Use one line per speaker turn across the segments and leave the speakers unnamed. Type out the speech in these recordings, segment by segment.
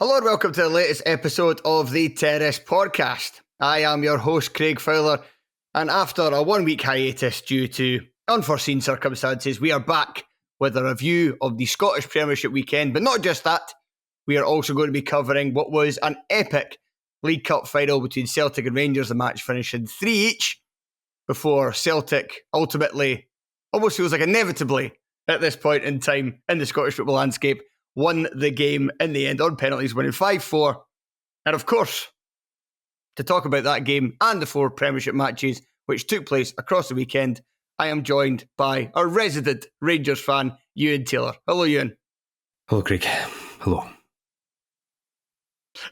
Hello and welcome to the latest episode of the Terrace Podcast. I am your host, Craig Fowler, and after a 1 week hiatus due to unforeseen circumstances, we are back with a review of the Scottish Premiership weekend. But not just that, we are also going to be covering what was an epic League Cup final between Celtic and Rangers, the match finishing 3 each, before Celtic ultimately, almost feels like inevitably at this point in time in the Scottish football landscape, won the game in the end on penalties, winning 5-4. And of course, to talk about that game and the 4 Premiership matches which took place across the weekend, I am joined by our resident Rangers fan, Euan Taylor. Hello, Euan.
Hello, Craig. Hello.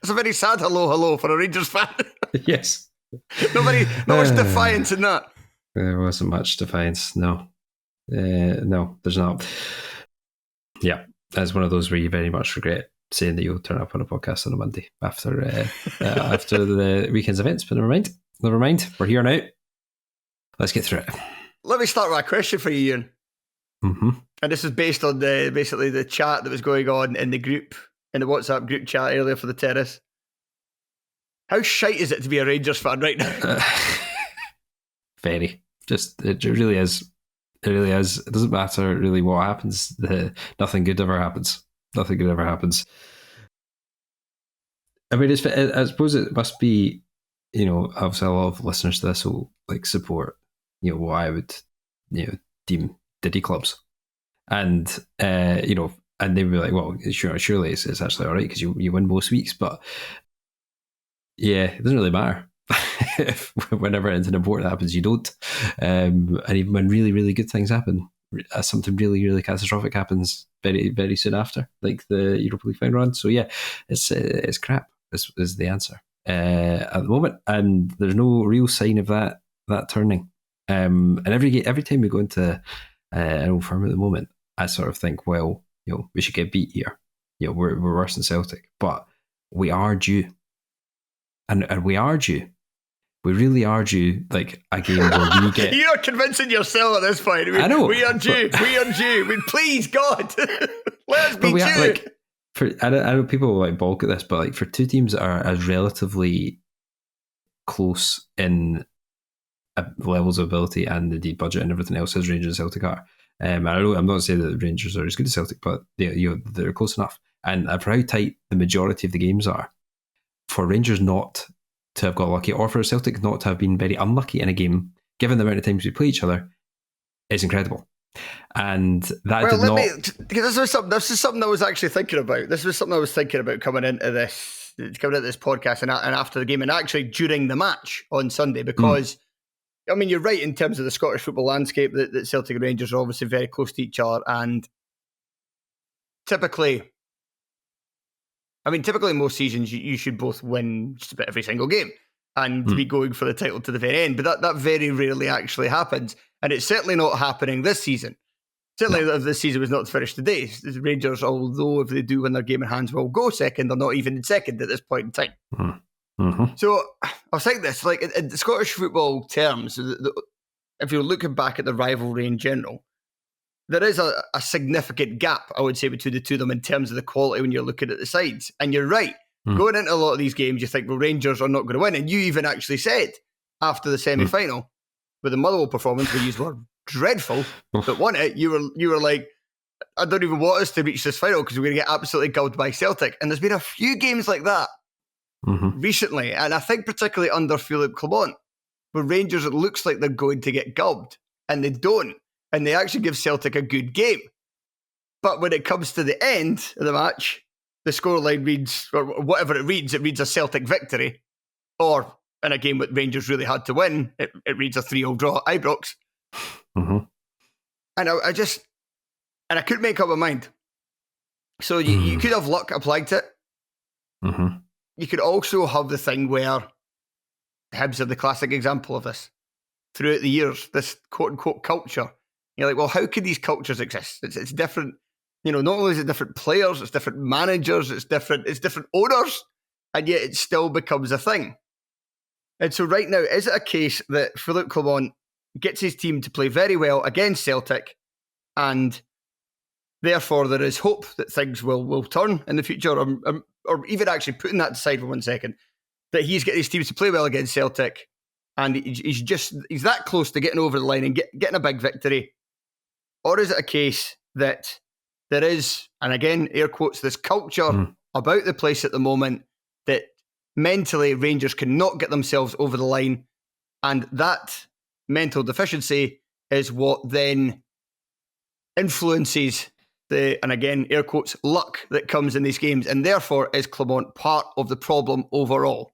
It's a very sad hello for a Rangers fan.
Yes.
Not much defiance in that.
There wasn't much defiance, no. No, there's not. Yeah, that's one of those where you very much regret saying that you'll turn up on a podcast on a Monday after the weekend's events, but never mind. We're here now. Let's get through it.
Let me start with a question for you, Euan.
Mm-hmm.
And this is based on basically the chat that was going on in the WhatsApp group chat earlier for the Terrace. How shite is it to be a Rangers fan right now?
Very. It really is. It really is. It doesn't matter really what happens. Nothing good ever happens. I mean, I suppose it must be, obviously a lot of listeners to this will support, what I would, deem Diddy clubs. And, and they'd be like, well, surely it's actually all right because you win most weeks. But yeah, it doesn't really matter. If whenever anything important happens, you don't. And even when really, really good things happen, something really, really catastrophic happens very, very soon after, like the Europa League final run. So yeah, it's crap. Is the answer at the moment, and there's no real sign of that turning. And every time we go into an Old Firm at the moment, I sort of think, well, we should get beat here. We're worse than Celtic, but we are due, and we are due. We really are due, like a game where we get.
You're convincing yourself at this point.
I know.
We are due. We are due. I mean, please, God, let us be due.
I know people will balk at this, but for two teams that are as relatively close in levels of ability and indeed budget and everything else as Rangers and Celtic are. I'm not saying that the Rangers are as good as Celtic, but they're close enough. And for how tight the majority of the games are, for Rangers not to have got lucky, or for Celtic not to have been very unlucky in a game, given the amount of times we play each other, is incredible. And that
this is something I was actually thinking about. This was something I was thinking about coming into this podcast and after the game, and actually during the match on Sunday, because I mean, you're right in terms of the Scottish football landscape that Celtic and Rangers are obviously very close to each other, and typically most seasons you should both win just about every single game and be going for the title to the very end. But that very rarely actually happens. And it's certainly not happening this season. Certainly if this season was not finished today, the Rangers, although if they do win their game in hands, will go second. They're not even in second at this point in time.
Mm-hmm.
So I was thinking this, in the Scottish football terms, if you're looking back at the rivalry in general, there is a significant gap, I would say, between the two of them in terms of the quality when you're looking at the sides. And you're right. Going into a lot of these games, you think, well, Rangers are not going to win. And you even actually said after the semi-final, with the Motherwell performance, we used the word dreadful, but won it, you were like, I don't even want us to reach this final because we're going to get absolutely gulled by Celtic. And there's been a few games like that recently. And I think particularly under Philippe Clement, where Rangers, it looks like they're going to get gubbed. And they don't. And they actually give Celtic a good game. But when it comes to the end of the match, the scoreline reads, or whatever it reads a Celtic victory. Or in a game that Rangers really had to win, it reads a 3-0 draw at Ibrox.
Mm-hmm.
And I couldn't make up my mind. So you could have luck applied to it.
Mm-hmm.
You could also have the thing where Hibs are the classic example of this. Throughout the years, this quote-unquote culture. You're like, well, how could these cultures exist? It's different. Not only is it different players, it's different managers, it's different owners, and yet it still becomes a thing. And so right now, is it a case that Philippe Clement gets his team to play very well against Celtic, and therefore there is hope that things will turn in the future? or even actually putting that aside for 1 second, that he's getting his teams to play well against Celtic, and he's that close to getting over the line and getting a big victory? Or is it a case that there is, and again, air quotes, this culture about the place at the moment that mentally Rangers cannot get themselves over the line, and that mental deficiency is what then influences the, and again, air quotes, luck that comes in these games, and therefore is Clement part of the problem overall?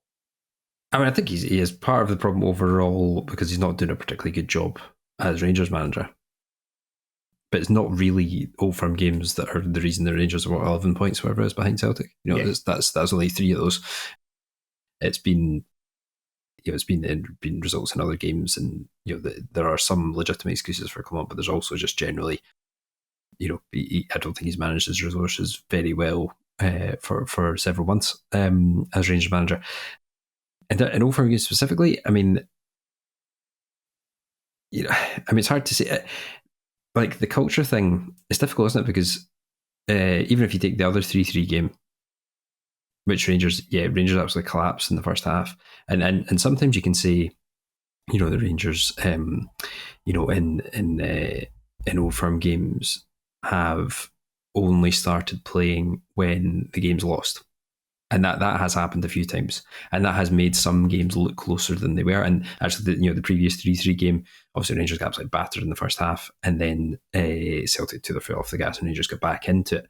I mean, I think he is part of the problem overall because he's not doing a particularly good job as Rangers manager. But it's not really Old Firm games that are the reason the Rangers are 11 points, whatever it is, behind Celtic. That's only 3 of those. It's been, it's been results in other games, and there are some legitimate excuses for Clement, but there's also just generally, I don't think he's managed his resources very well for several months as Rangers manager. And in Old Firm games specifically, I mean, it's hard to say. Like the culture thing, it's difficult, isn't it? Because even if you take the other 3-3 game, which Rangers absolutely collapsed in the first half, and sometimes you can say, the Rangers, in Old Firm games have only started playing when the game's lost. And that has happened a few times, and that has made some games look closer than they were. And actually, the previous 3-3 game, obviously Rangers got absolutely battered in the first half, and then Celtic took their foot off the gas and Rangers got back into it.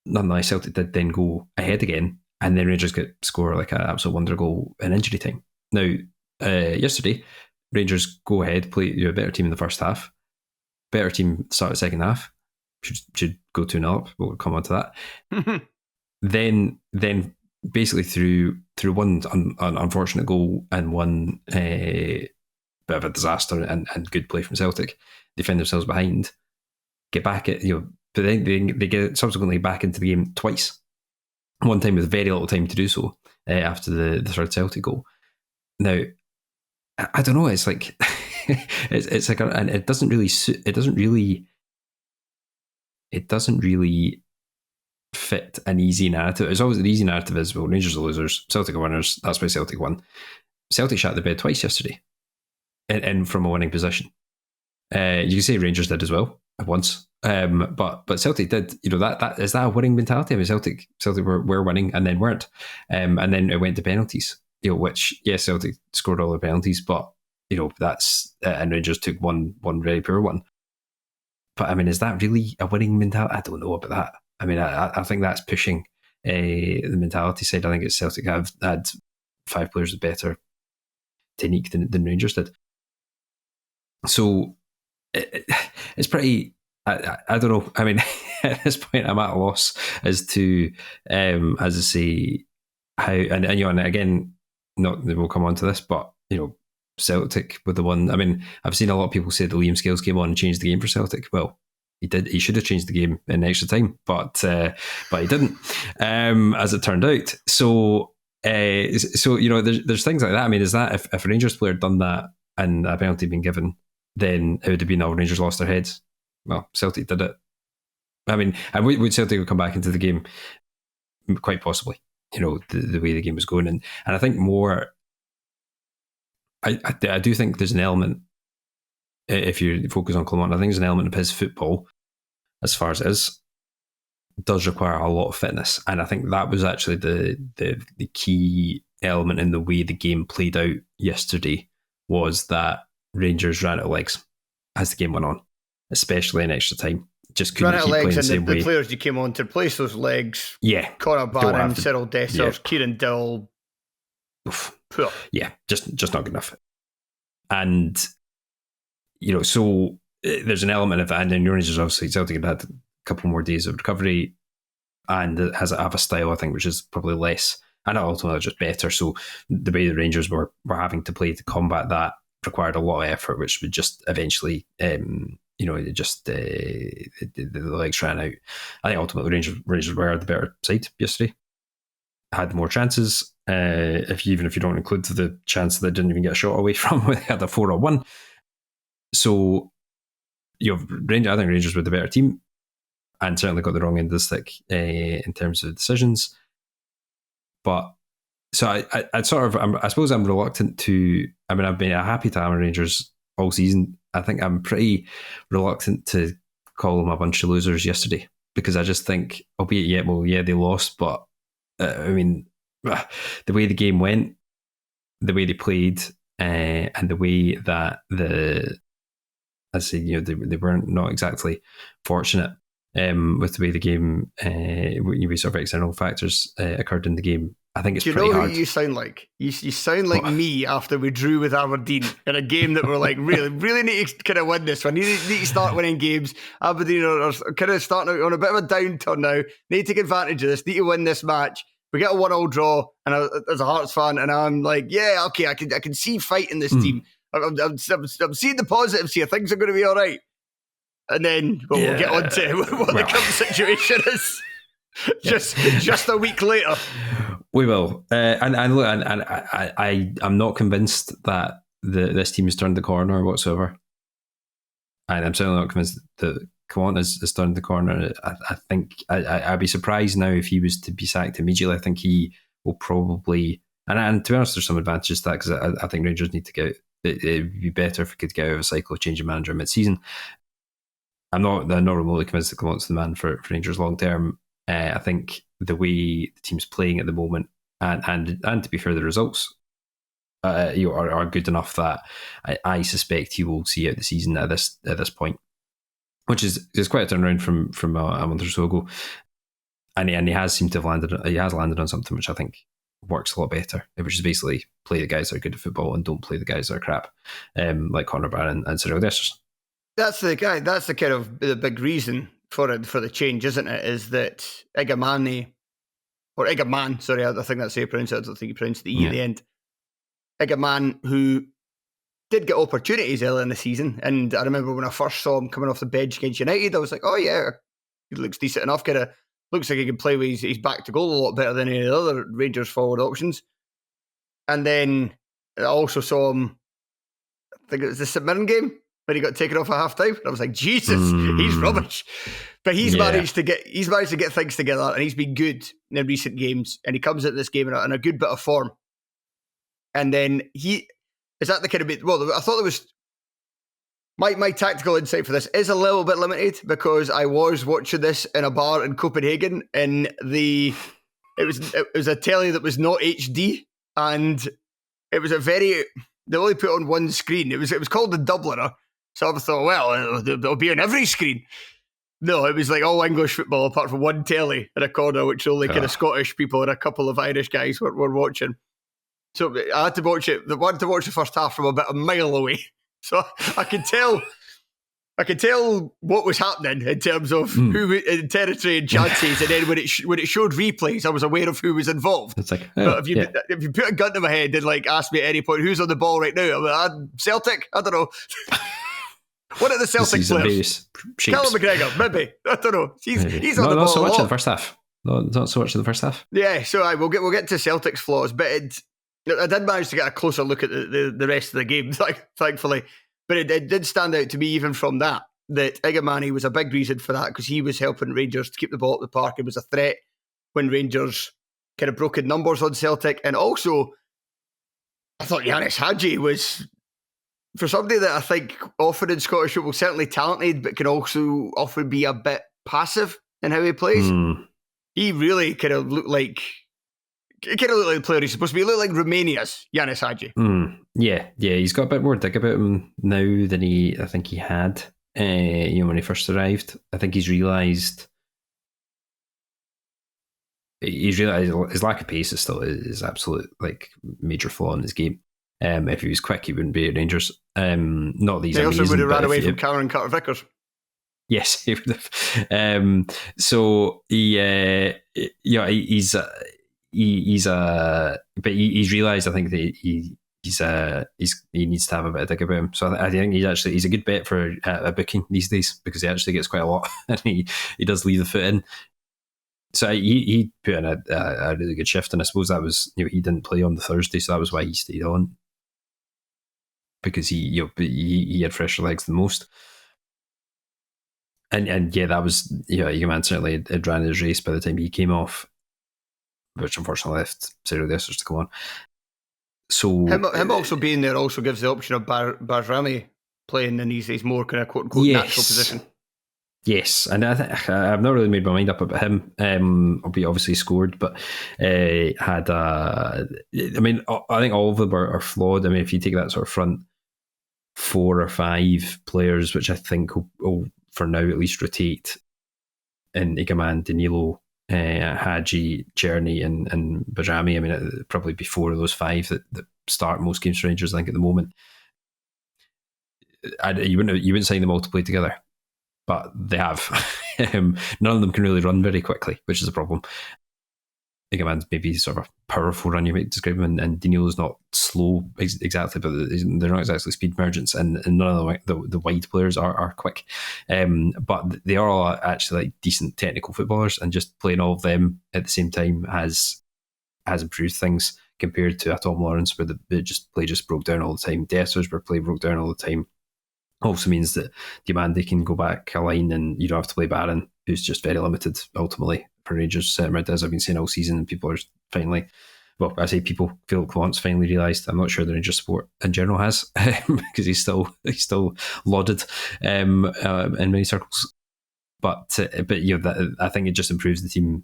Nonetheless, Celtic did then go ahead again, and then Rangers got score like an absolute wonder goal in injury time. Now, yesterday, Rangers go ahead, play a better team in the first half, better team start the second half, should go 2-0 up. We'll come on to that. Then basically through one unfortunate goal and one bit of a disaster and good play from Celtic, they find themselves behind, get back at but then they get subsequently back into the game twice. One time with very little time to do so after the third Celtic goal. Now, I don't know. It's like it's like, and it doesn't really suit. It doesn't really fit an easy narrative. It's always the easy narrative is, well, Rangers are losers, Celtic are winners, that's why Celtic won. Celtic shot the bed twice yesterday and from a winning position. You can say Rangers did as well once, but Celtic did. That is that a winning mentality? I mean, Celtic were winning and then weren't, and then it went to penalties. Which yes, Celtic scored all the penalties, but that's and Rangers took one very poor one. But I mean, is that really a winning mentality? I don't know about that. I mean, I think that's pushing the mentality side. I think it's Celtic have had 5 players with better technique than Rangers did. So it's pretty. I don't know. I mean, at this point, I'm at a loss as to, as I say, how and again, not that we'll come on to this, but Celtic with the one. I mean, I've seen a lot of people say that Liam Scales came on and changed the game for Celtic. Well, he did. He should have changed the game in extra time, but he didn't, as it turned out. So there's things like that. I mean, is that if a Rangers player had done that and a penalty had been given, then it would have been all Rangers lost their heads. Well, Celtic did it. I mean, and would Celtic would come back into the game? Quite possibly. The way the game was going, and I think more. I do think there's an element. If you focus on Clement, I think there's an element of his football, as far as it is, does require a lot of fitness. And I think that was actually the key element in the way the game played out yesterday, was that Rangers ran out of legs as the game went on, especially in extra time. Just couldn't keep playing the same way.
The players you came on to replace those legs, Conor
Don't
Barron, Cyril Dessers, Kieran Dill. Poor.
Yeah, just not good enough. And so there's an element of that. And then Rangers, obviously, Celtic had a couple more days of recovery and it has a style, I think, which is probably less, and ultimately just better. So the way the Rangers were having to play to combat that required a lot of effort, which would just eventually, the legs ran out. I think ultimately Rangers were the better side yesterday, had more chances. Even if you don't include the chance that they didn't even get a shot away from, they had a 4-1. So, I think Rangers were the better team and certainly got the wrong end of the stick in terms of decisions. But so I sort of, I suppose I'm reluctant to. I mean, I've been happy to hammer Rangers all season. I think I'm pretty reluctant to call them a bunch of losers yesterday, because I just think, albeit, they lost, but I mean, the way the game went, the way they played, and the way that they weren't not exactly fortunate with the way the game, with sort of external factors occurred in the game. I think it's
Do you
pretty
know
hard.
who you sound like? You sound like
What?
me after we drew with Aberdeen in a game that we're like, really need to kind of win this one. Need to start winning games. Aberdeen are kind of starting out on a bit of a downturn now. Need to take advantage of this. Need to win this match. We get a 1-1 draw, and as a Hearts fan, and I'm like, yeah, okay, I can see fighting this team. I'm seeing the positives here. Things are going to be all right. And then we'll get on to what the current situation is. Just a week later.
We will, and look, and I'm not convinced that this team has turned the corner whatsoever, and I'm certainly not convinced that Kwan has turned the corner. I think I'd be surprised now if he was to be sacked immediately. I think he will probably, and to be honest, there's some advantages to that, because I think Rangers need to get. It'd be better if we could get out of a cycle of changing manager mid-season. I'm not remotely convinced that Kwan's the man for Rangers long term. I think the way the team's playing at the moment, and to be fair, the results are good enough that I suspect he will see out the season at this point, which is quite a turnaround from a month or so ago, and he has seemed to have landed on something which I think works a lot better, which is basically play the guys that are good at football and don't play the guys that are crap, like Conor Barron and Cyril Dessers. That's
the kind of the big reason for the change, isn't it? Is that Igaman, sorry, I think that's how you pronounce it. I don't think you pronounced the E at the end. Igaman, who did get opportunities early in the season, and I remember when I first saw him coming off the bench against United, I was like, oh yeah, he looks decent enough. Kind of looks like he can play with his back to goal a lot better than any of the other Rangers forward options. And then I also saw him, I think it was the St Mirren game, when he got taken off at half time. And I was like, Jesus, he's rubbish. But he's managed to get things together, and he's been good in recent games. And he comes into this game in a good bit of form. And then is that the kind of bit? Well, I thought there was my tactical insight for this is a little bit limited, because I was watching this in a bar in Copenhagen, and it was a telly that was not HD, and it was they only put on one screen. It was called the Dubliner. So I thought, well, it'll be on every screen. No, it was like all English football apart from one telly in a corner, which only kind of Scottish people and a couple of Irish guys were watching. So I had to watch it. I wanted to watch the first half from about a mile away, so I could tell what was happening in terms of who in territory and chances. And then when it showed replays, I was aware of who was involved.
It's like,
but if you put a gun to my head and like ask me at any point who's on the ball right now, I'm like, Celtic. I don't know. One of the Celtic players, Callum McGregor, maybe. I don't know. He's on the ball.
Not so much in the first half. Not so much in the first half.
Yeah, so we'll get to Celtic's flaws, but I did manage to get a closer look at the rest of the game, thankfully. But it did stand out to me even from that Igamani was a big reason for that, because he was helping Rangers to keep the ball at the park. It was a threat when Rangers kind of broke in numbers on Celtic. And also, I thought Yanis Hadji was, for somebody that I think often in Scottish football, certainly talented, but can also often be a bit passive in how he plays. He really kind of looked like the player he's supposed to be. He looked like Romania's Yanis Hadji.
Yeah, he's got a bit more dig about him now than I think he had. When he first arrived, I think he's realised his lack of pace is still his absolute like major flaw in his game. If he was quick, he wouldn't be at Rangers. Not these. He also
would have ran away from Cameron Carter-Vickers.
Yes, he would have. So he's he's realised, I think, that he needs to have a bit of dig about him. So I think he's a good bet for a booking these days, because he actually gets quite a lot and he does leave the foot in. So he put in a really good shift, and I suppose that was, he didn't play on the Thursday, so that was why he stayed on, because he had fresher legs than most. And yeah, that was, Euan certainly had ran his race by the time he came off. which unfortunately left Cyril Dessers to come on. So
him also being there also gives the option of Bajrami playing in his more kind of quote unquote natural position.
Yes, and I've not really made my mind up about him. Albeit obviously scored, but had I mean, I think all of them are flawed. I mean, if you take that sort of front 4 or 5 players, which I think will for now at least rotate in Igaman, Danilo, Hadji, Czerny, and Bajrami. I mean, it'd probably be 4 of those 5 that start most games for Rangers. I think at the moment, you wouldn't sign them all to play together. But they have. None of them can really run very quickly, which is a problem. Igaman's maybe sort of a powerful run, you might describe him, and Danilo's not slow exactly, but they're not exactly speed merchants, and none of the wide players are quick. But they are all actually like decent technical footballers, and just playing all of them at the same time has improved things compared to a Tom Lawrence, where the play just broke down all the time. Dessers, where play broke down all the time. Also means that Diomande can go back a line and you don't have to play Barron, who's just very limited ultimately for Rangers. As I've been saying all season, and people are finally, well, I say people, Philip Clance finally realised. I'm not sure the Rangers support in general has, because he's still lauded in many circles. But I think it just improves the team.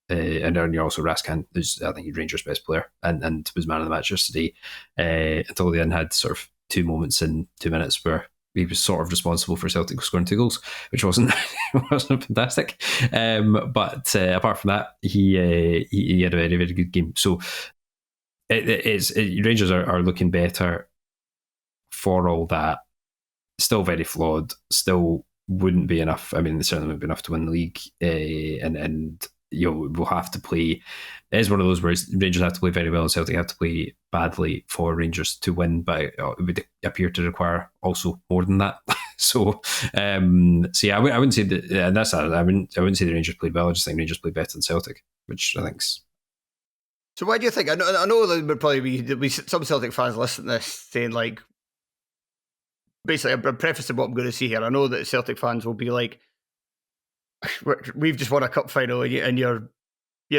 And then you're also Raskan, who's I think Rangers' best player, and was man of the match yesterday. Until the end had sort of 2 moments in 2 minutes where he was sort of responsible for Celtic scoring 2 goals, which wasn't fantastic. But apart from that, he had a very, very good game. So Rangers are looking better for all that. Still very flawed. Still wouldn't be enough. I mean, they certainly wouldn't be enough to win the league. And we'll have to play. It is one of those where Rangers have to play very well and Celtic have to play badly for Rangers to win, but it would appear to require also more than that. So yeah, I wouldn't say that, and that's I wouldn't say the Rangers played well. I just think Rangers played better than Celtic, which I think's.
So why do you think? I know there would probably be some Celtic fans listening to this saying like, basically, I'm prefacing what I'm going to see here. I know that Celtic fans will be like, we've just won a cup final and you're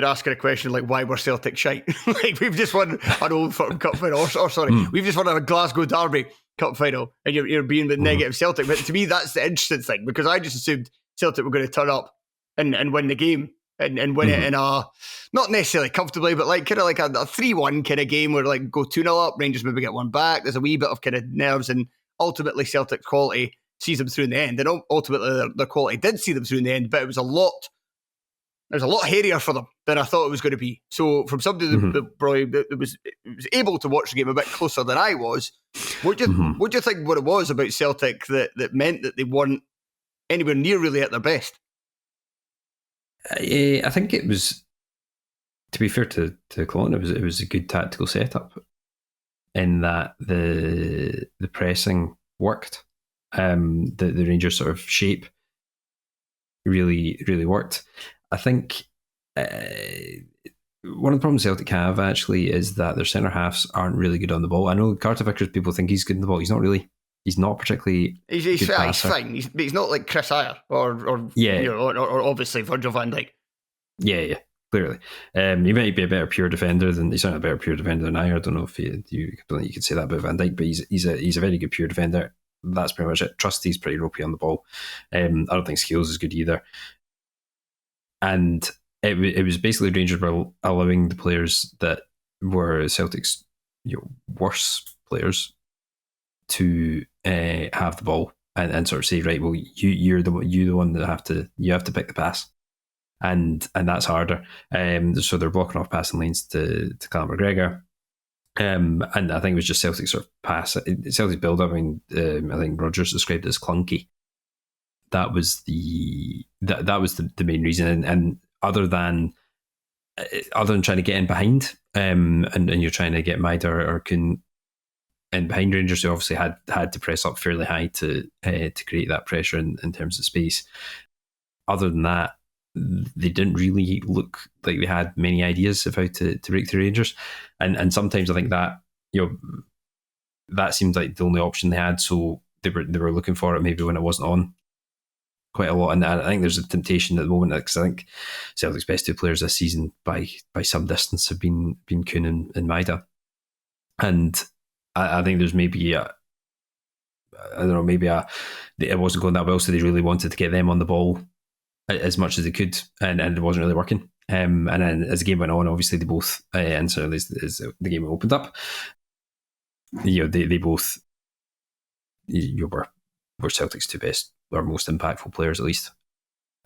asking a question like, why were Celtic shite? Like, we've just won an Old Firm cup final, or sorry, we've just won a Glasgow Derby cup final, and you're being the negative Celtic. But to me, that's the interesting thing, because I just assumed Celtic were going to turn up and win the game and win it in a, not necessarily comfortably, but like kind of like a 3-1 kind of game where like go 2-0 up, Rangers maybe get one back. There's a wee bit of kind of nerves, and ultimately Celtic's quality sees them through in the end. And ultimately their quality did see them through in the end, but it was a lot hairier for them than I thought it was going to be. So from somebody that probably was able to watch the game a bit closer than I was, what do you think what it was about Celtic that meant that they weren't anywhere near really at their best?
I think it was, to be fair to Clon, it was a good tactical setup in that the pressing worked. The Rangers sort of shape really, really worked. I think one of the problems Celtic have actually is that their centre halves aren't really good on the ball. I know Carter Vickers, people think he's good on the ball. He's not really. He's not particularly. He's
fine. He's not like Chris Ayer or obviously Virgil van Dijk.
Yeah, clearly. He might be a better pure defender than he's not a better pure defender than Ayer. I don't know if you could say that about Van Dijk, but he's a very good pure defender. That's pretty much it. Trusty's pretty ropey on the ball. I don't think Scales is good either. And it was basically Rangers were allowing the players that were Celtic's worse players to have the ball and sort of say, right, well, you're the one that you have to pick the pass, and that's harder. So they're blocking off passing lanes to Callum McGregor. And I think it was just Celtic sort of pass. Celtic's build up. I mean, I think Rodgers described it as clunky. That was the main reason. And other than trying to get in behind, and you're trying to get Maida or Kuhn in behind Rangers, who obviously had to press up fairly high to create that pressure in terms of space. Other than that, they didn't really look like they had many ideas of how to break through Rangers, and sometimes I think that that seemed like the only option they had, so they were looking for it maybe when it wasn't on. quite a lot, and I think there's a temptation at the moment because I think Celtic's best two players this season by some distance have been Kuhn and Maida, and I think there's maybe it wasn't going that well, so they really wanted to get them on the ball as much as they could, and it wasn't really working. And then as the game went on, obviously they both, and certainly as the game opened up, they both were Celtic's two best or most impactful players at least,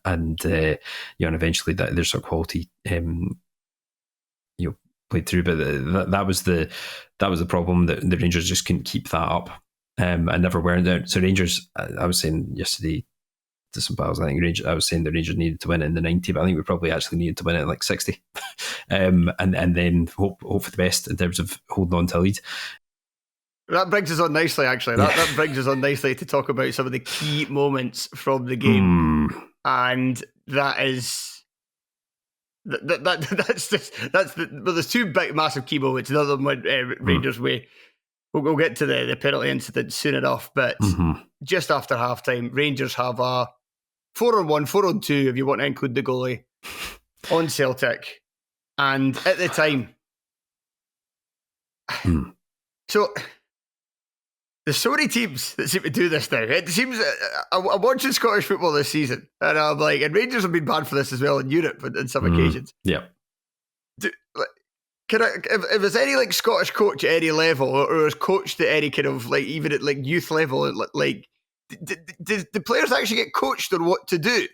and and eventually their sort of quality played through, but that was the problem, that the Rangers just couldn't keep that up, and never weren't there. So Rangers, I was saying yesterday to some pals, I was saying the Rangers needed to win it in the 90, but I think we probably actually needed to win it in like 60, and then hope for the best in terms of holding on to a lead.
That brings us on nicely, actually. That brings us on nicely to talk about some of the key moments from the game, and that is that's there's two big, massive key moments. Another one went Rangers' way. We'll get to the penalty incident soon enough, but just after halftime, Rangers have a 4-on-1, 4-on-2, if you want to include the goalie, on Celtic, and at the time, so. There's so many teams that seem to do this now. It seems I'm watching Scottish football this season, and I'm like, and Rangers have been banned for this as well in Europe on some occasions.
Yeah.
If there's any like Scottish coach at any level, or is coached at any kind of like even at like youth level, like do the players actually get coached on what to do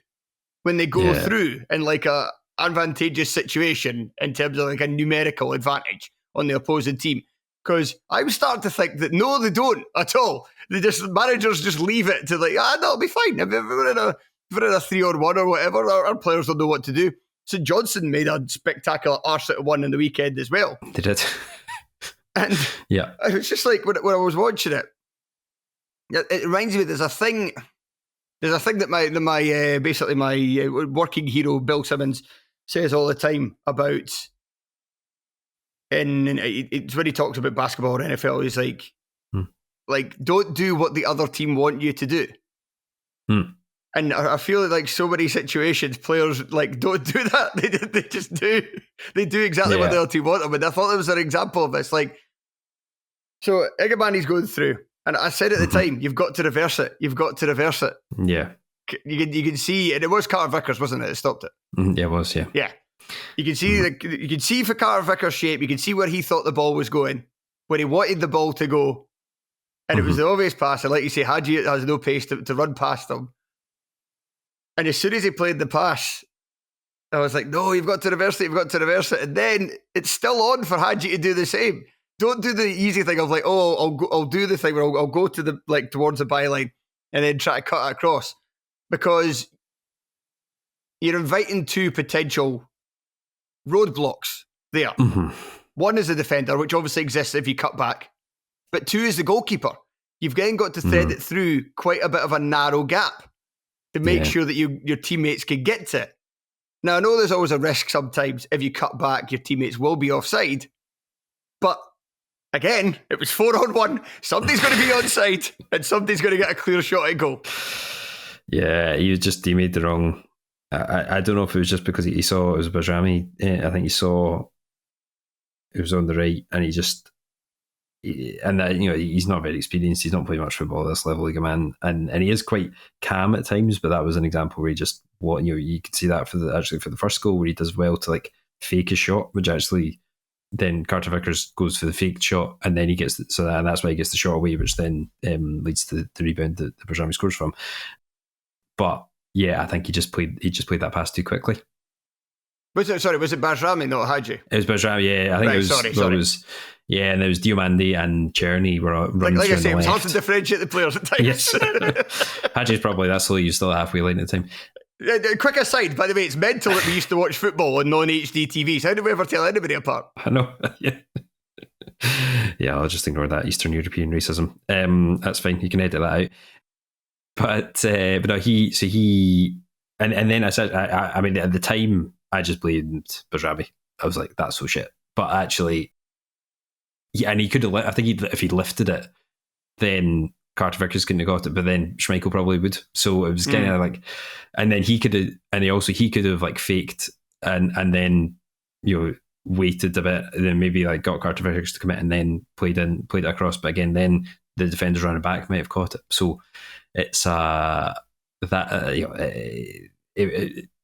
when they go through in like a advantageous situation in terms of like a numerical advantage on the opposing team? Because I'm starting to think that no, they don't at all. Managers just leave it to like, that'll be fine. If we're in a 3-on-1 or whatever, our players will know what to do. St Johnstone made a spectacular arse out of one in the weekend as well.
They did.
And it's just like when I was watching it, it reminds me there's a thing that my basically my working hero Bill Simmons says all the time about. And it's when he talks about basketball or NFL, he's like, don't do what the other team want you to do. And I feel like so many situations, players like don't do that. They just do. They do exactly what the other team want them. And I thought there was an example of this. Like, so Igamani's going through, and I said at the time, you've got to reverse it. You've got to reverse it.
Yeah.
You can see, and it was Carter Vickers, wasn't it? That stopped it.
Yeah, it was. Yeah.
Yeah. You can see you can see for Carter Vickers' shape, you can see where he thought the ball was going, where he wanted the ball to go. And it was the obvious pass. And like you say, Hadji has no pace to run past him. And as soon as he played the pass, I was like, no, you've got to reverse it, you've got to reverse it. And then it's still on for Hadji to do the same. Don't do the easy thing of like, I'll do the thing where I'll go to the like towards the byline and then try to cut it across. Because you're inviting two potential roadblocks there. One is the defender, which obviously exists if you cut back, but two is the goalkeeper. You've then got to thread it through quite a bit of a narrow gap to make sure that your teammates can get to it. Now, I know there's always a risk sometimes if you cut back, your teammates will be offside, but again, it was 4-on-1. Somebody's going to be onside and somebody's going to get a clear shot at goal.
Yeah, he made the wrong. I don't know if it was just because he saw it was Bajrami. I think he saw it was on the right, and he's not very experienced. He's not played much football at this level, like a man, and he is quite calm at times. But that was an example where he just you could see that for the first goal where he does well to like fake his shot, which actually then Carter Vickers goes for the faked shot, and then he gets and that's why he gets the shot away, which then leads to the rebound that Bajrami scores from. But yeah, I think he just played that pass too quickly.
Was it Bajrami, not Hadji?
It was Bajrami, yeah. I think it was. Yeah, and there was Diomande and Czerny were running
like I say,
it
was hard to differentiate the players at times.
Yes. Hadji's probably that's so you still halfway line at the time.
Quick aside, by the way, it's mental that we used to watch football on non-HD TVs. How did we ever tell anybody apart?
I know. Yeah, I'll just ignore that Eastern European racism. That's fine. You can edit that out. But no, he and then I said, I mean, at the time, I just blamed Bajrami. I was like, that's so shit. But actually, yeah, and he could have. I think if he'd lifted it, then Carter Vickers couldn't have got it, but then Schmeichel probably would. So it was kind of like, and then he could have like faked and then waited a bit, and then maybe like got Carter Vickers to commit and then played it across. But again, then the defenders running back might have caught it. So it's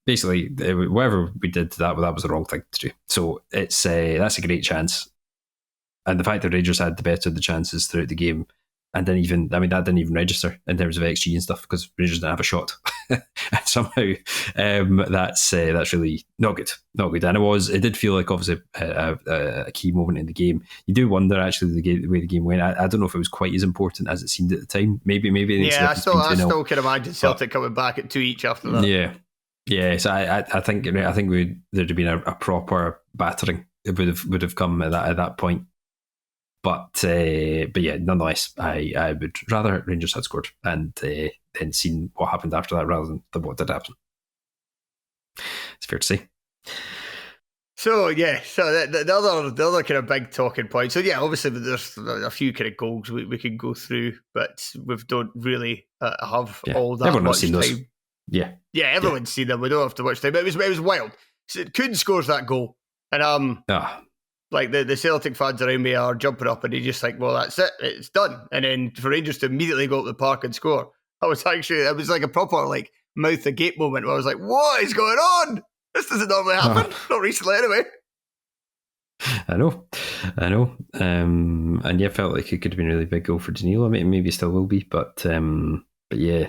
basically whatever we did that was the wrong thing to do. So it's that's a great chance, and the fact that Rangers had the better of the chances throughout the game. And that didn't even register in terms of XG and stuff because Rangers didn't have a shot. And somehow that's really not good. And it did feel like obviously a key moment in the game. You do wonder actually the way the game went. I don't know if it was quite as important as it seemed at the time. Maybe.
Yeah, I still can imagine Celtic coming back at 2 each after that.
Yeah. So I think there'd have been a proper battering. It would have come at that point. But yeah, nonetheless, I would rather Rangers had scored and then seen what happened after that rather than what did happen. It's fair to say.
So yeah, the other kind of big talking point. So yeah, obviously there's a few kind of goals we could go through, but we don't really have all that
everyone
much
has seen
time.
Those. Yeah,
everyone's seen them. We don't have to watch them. But it was wild. So Kuhn scores that goal, and like the Celtic fans around me are jumping up and they just like, well, that's it, it's done. And then for Rangers to immediately go up the park and score, it was like a proper like mouth the gate moment where I was like, what is going on? This doesn't normally happen. Not recently anyway.
I know. And yeah, felt like it could have been a really big goal for Danilo. I mean, maybe it still will be, but yeah,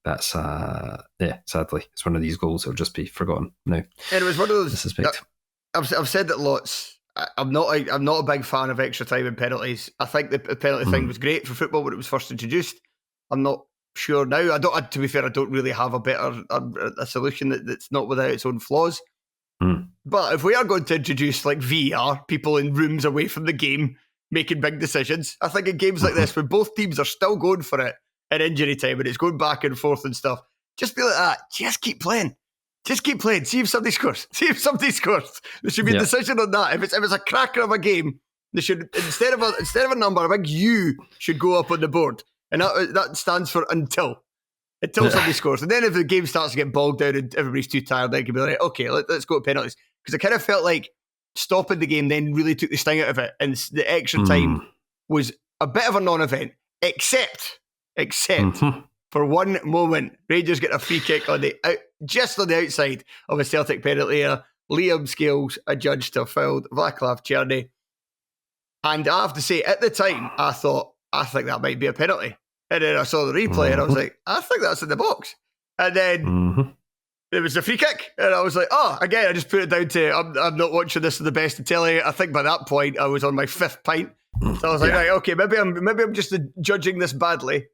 that's sadly, it's one of these goals that'll just be forgotten now.
And it was one of those.
I suspect.
I've said that lots. I'm not a big fan of extra time and penalties. I think the penalty thing was great for football when it was first introduced. I'm not sure now. To be fair, I don't really have a better a solution that's not without its own flaws. But if we are going to introduce like VAR, people in rooms away from the game making big decisions, I think in games like this, where both teams are still going for it at injury time and it's going back and forth and stuff, just be like that. Just keep playing. Just keep playing. See if somebody scores. There should be a decision on that. If it's a cracker of a game, they should instead of a number, a big U should go up on the board, and that stands for until somebody scores. And then if the game starts to get bogged down and everybody's too tired, they can be like, okay, let's go to penalties. Because I kind of felt like stopping the game then really took the sting out of it, and the extra time was a bit of a non-event, except. For one moment, Rangers get a free kick just on the outside of a Celtic penalty area. Liam Scales adjudged to have fouled Václav Černý. And I have to say, at the time, I think that might be a penalty. And then I saw the replay and I was like, I think that's in the box. And then there was a free kick. And I was like, again, I just put it down to, I'm not watching this to the best of telly. I think by that point, I was on my 5th pint. So I was like, right, okay, maybe I'm just judging this badly.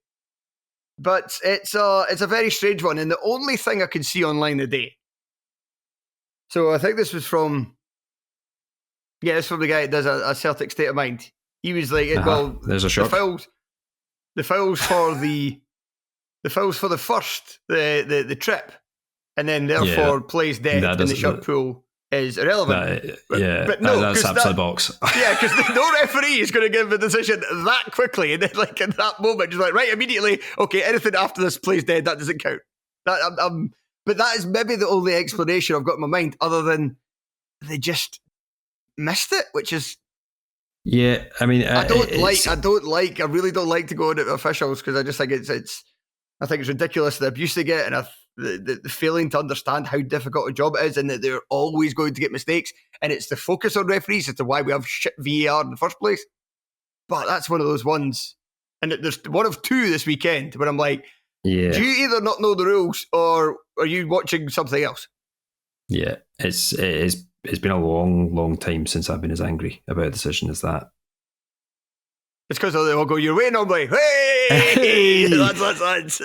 But it's a very strange one, and the only thing I could see online today. So I think this was from the guy that does a Celtic State of Mind. He was like, well,
there's a shock.
The fouls for the first the trip, and then therefore plays dead in the shot pool is irrelevant. But no,
that's outside the box.
Yeah, because no referee is going to give a decision that quickly, and then like in that moment, just like right immediately. Okay, anything after this plays dead, that doesn't count. But that is maybe the only explanation I've got in my mind, other than they just missed it, which is.
Yeah, I mean,
I really don't like to go into officials because I just think I think it's ridiculous the abuse they get, and the failing to understand how difficult a job it is, and that they're always going to get mistakes, and it's the focus on referees as to why we have shit VAR in the first place. But that's one of those ones, and there's one of two this weekend where I'm like, do you either not know the rules or are you watching something else?
Yeah, it's been a long time since I've been as angry about a decision as that.
It's because they all go your way normally. Hey! That's.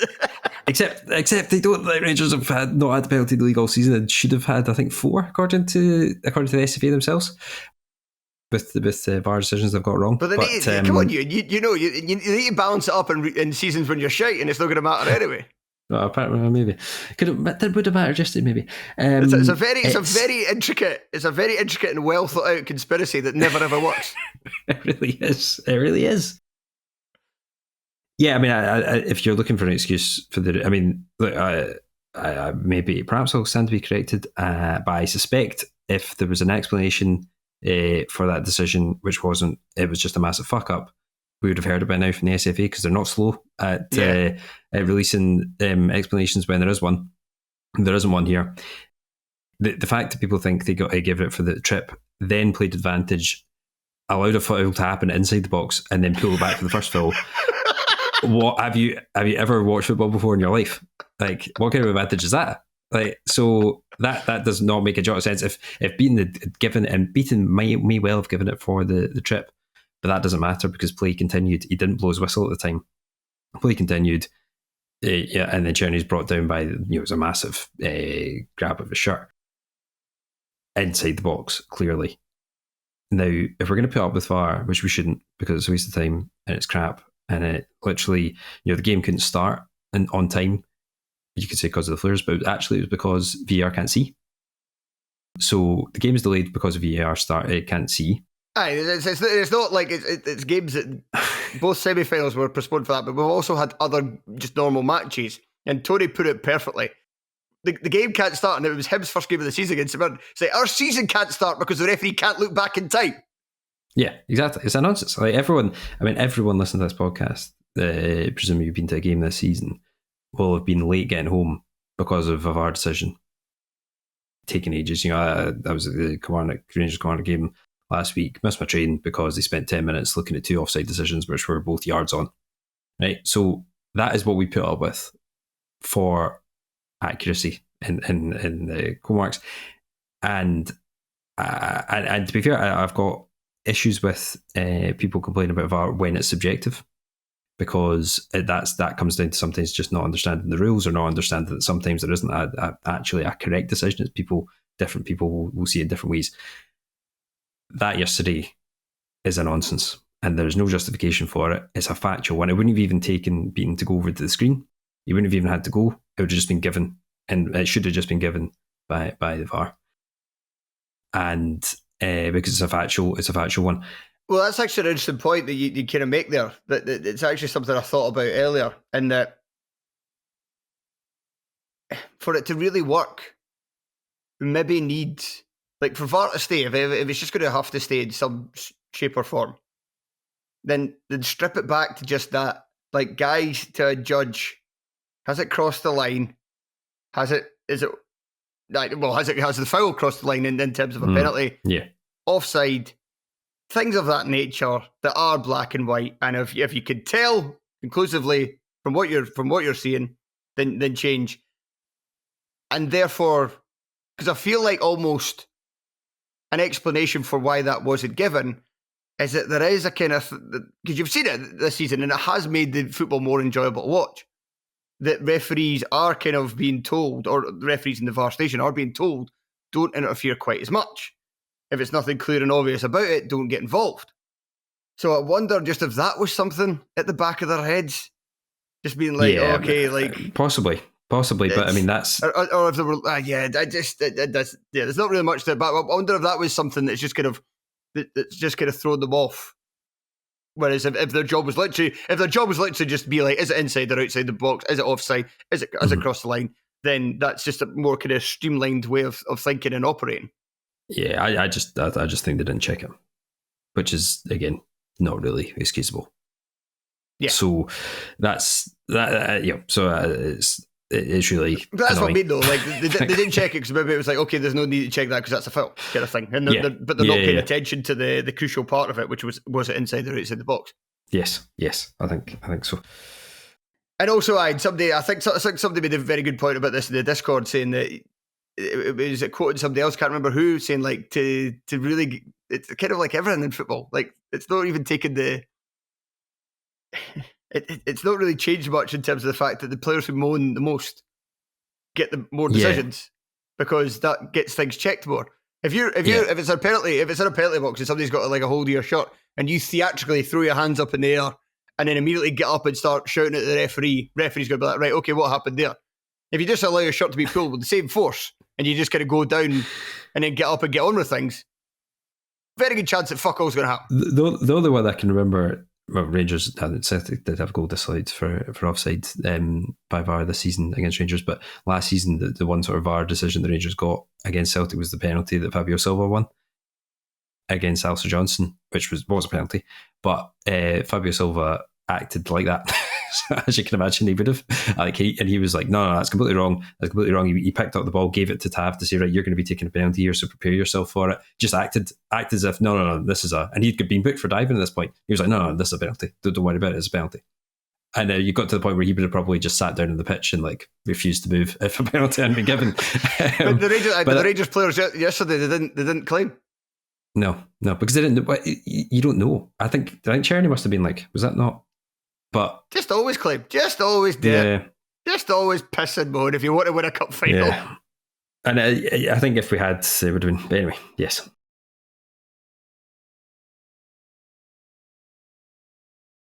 Except they don't. Like Rangers have not had the penalty in the league all season and should have had, I think, 4 according to the SFA themselves. With the VAR decisions they've got wrong.
But come on, you need to balance it up in seasons when you're shite, and it's not going to matter anyway.
Well, apparently, maybe that would have mattered just maybe.
It's a very intricate and well thought out conspiracy that never ever works.
It really is. Yeah, I mean, if you're looking for an excuse for the, I mean, look, maybe perhaps I'll stand to be corrected, but I suspect if there was an explanation for that decision, which wasn't, it was just a massive fuck up, we would have heard it by now from the SFA because they're not slow at releasing explanations when there is one. There isn't one here. The fact that people think they got to give it for the trip, then played advantage, allowed a foul to happen inside the box, and then pull it back for the first foul. What have you ever watched football before in your life? Like, what kind of advantage is that? Like, so that does not make a jot of sense. If Beaton may well have given it for the trip, but that doesn't matter because play continued. He didn't blow his whistle at the time. Play continued, and then Czerny's brought down by it was a massive grab of his shirt inside the box, clearly. Now, if we're going to put up with VAR, which we shouldn't because it's a waste of time and it's crap, and it literally, the game couldn't start on time, you could say because of the flares, but actually it was because VAR can't see. So the game is delayed because of VAR it can't see.
Aye, it's not like it's games that both semi-finals were postponed for that, but we've also had other just normal matches, and Tony put it perfectly. The game can't start, and it was Hibs' first game of the season against Hampden. It's like, our season can't start because the referee can't look back in time.
Yeah, exactly. It's a nonsense. Like everyone listening to this podcast, presumably you've been to a game this season, will have been late getting home because of a VAR decision taking ages. I was at the Rangers Kilmarnock game last week, missed my train because they spent 10 minutes looking at 2 offside decisions, which were both yards on. Right, so that is what we put up with for accuracy in the goal marks, and to be fair, I've got issues with people complaining about VAR when it's subjective, because that comes down to sometimes just not understanding the rules or not understanding that sometimes there isn't actually a correct decision. It's different people will see it in different ways. That yesterday is a nonsense, and there's no justification for it. It's a factual one. It wouldn't have even taken Beaton to go over to the screen. He wouldn't have even had to go. It would have just been given, and it should have just been given by the VAR. And because it's a factual one.
Well, that's actually an interesting point that you kind of make there. That it's actually something I thought about earlier, and that for it to really work, we maybe need, like, for VAR to stay, if it's just going to have to stay in some shape or form, then strip it back to just that. Like, guys, to a judge, has it crossed the line? Has the foul crossed the line in terms of a penalty?
Yeah.
Offside, things of that nature that are black and white. And if you could tell conclusively from what you're seeing, then change. And therefore, because I feel like almost an explanation for why that wasn't given is that there is a kind of, because you've seen it this season and it has made the football more enjoyable to watch, that referees are kind of being told, or the referees in the VAR station are being told, don't interfere quite as much. If it's nothing clear and obvious about it, don't get involved. So I wonder just if that was something at the back of their heads, just being like,
possibly, but I mean that's,
or if they were, there's not really much to it. But I wonder if that was something that's just kind of thrown them off. Whereas if their job was literally just be like, is it inside or outside the box? Is it offside? Is it across the line? Then that's just a more kind of streamlined way of thinking and operating.
Yeah, I just think they didn't check it, which is again not really excusable.
Yeah.
So that's that. It's really.
But that's
annoying.
what I mean, though. Like they didn't check it because maybe it was like, okay, there's no need to check that because that's a foul kind of thing, and they're not paying attention to the crucial part of it, which was it inside or outside the box?
Yes, I think so.
And also, I think somebody made a very good point about this in the Discord, saying that it was quoting somebody else, can't remember who, saying like to really, it's kind of like everything in football. Like it's not even taken it's not really changed much in terms of the fact that the players who moan the most get the more decisions because that gets things checked more. If it's a penalty, if it's in a penalty box and somebody's got like a hold of your shirt and you theatrically throw your hands up in the air and then immediately get up and start shouting at the referee's going to be like, right, okay, what happened there? If you just allow your shirt to be pulled with the same force and you just kind of go down and then get up and get on with things, very good chance that fuck all's going to happen.
The only one I can remember well, Rangers, Celtic did have goal disallowed for offside by VAR this season against Rangers, but last season the one sort of VAR decision the Rangers got against Celtic was the penalty that Fabio Silva won against Alistair Johnson, which was a penalty, but Fabio Silva acted like that. As you can imagine, he would have. He was like, no, that's completely wrong. That's completely wrong. He picked up the ball, gave it to Tav to say, right, you're going to be taking a penalty here, so prepare yourself for it. Just acted as if, no, this is and he'd been booked for diving at this point. He was like, no, this is a penalty. Don't worry about it. It's a penalty. And you got to the point where he would have probably just sat down on the pitch and like refused to move if a penalty hadn't been given.
But the Rangers players yesterday, they didn't claim.
No, because they didn't. You don't know. I think Cherny must have been like, was that not? But
just always claim. Just always do it. Just always piss and moan if you want to win a cup final.
Yeah. And I think if we had, it would have been. But anyway, yes.